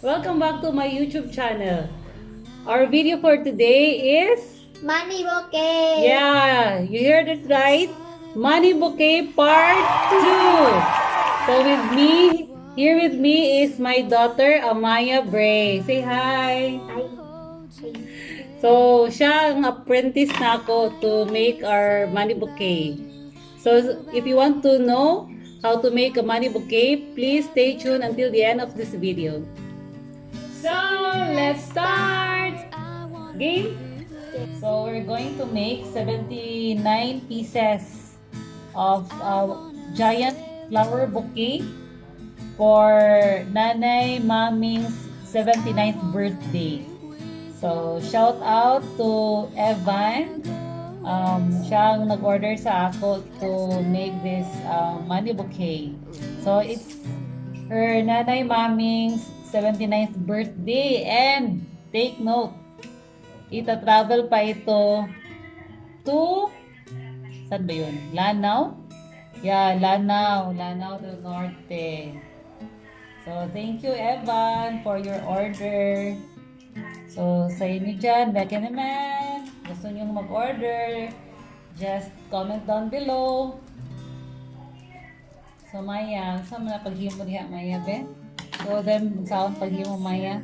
Welcome back to my YouTube channel. Our video for today is Money Bouquet! yeah, you heard it right. Money Bouquet Part 2. So here with me is my daughter Amaya Bray. Say hi. Hi. So siya ang apprentice na ako to make our money bouquet. So if you want to know how to make a money bouquet, please stay tuned until the end of this video. So let's start! Game? So we're going to make 79 pieces of giant flower bouquet for Nanay Maming's 79th birthday. So shout out to Evan. Siya ang nag-order sa ako to make this money bouquet. So it's her Nanay Maming's 79th birthday, and take note, ita-travel pa ito to saan ba yun? Lanao? Yeah, Lanao del Norte. So thank you Evan for your order. So sa inyo dyan, baka naman gusto nyo mag-order, just comment down below. So Maya, saan mo na paghimo diha Maya be? So then saan paghimo Maya?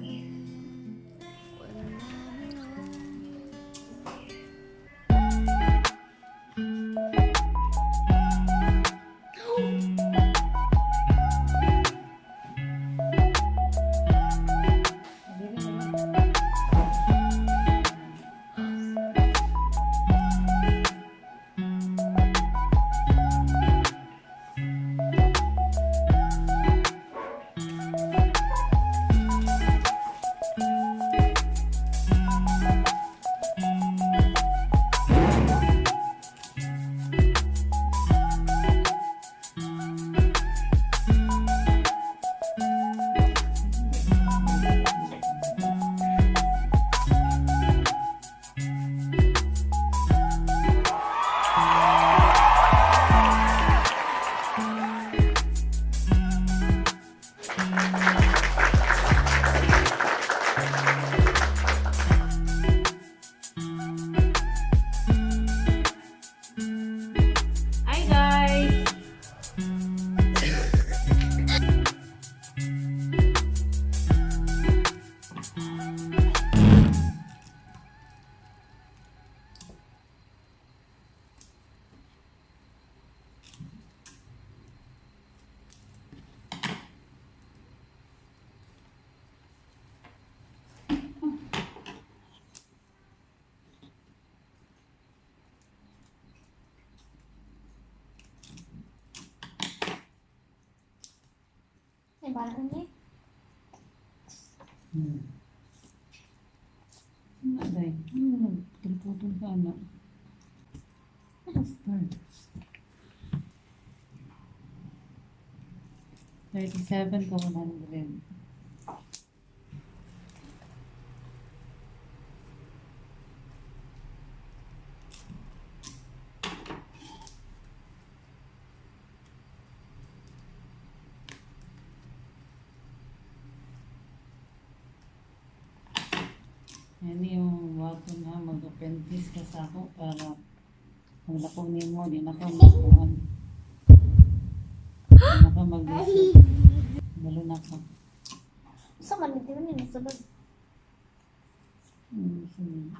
Barang niya. Ano day? Nagputol ka na. Start. 37 to 100. Yan yung wato na mag-apprentice ka sa ako para kung lakunin mo, di na ka magkuhan. Di na ka mag-isip. Balo na ka. Sa man, hindi mo nila sabag. Sige.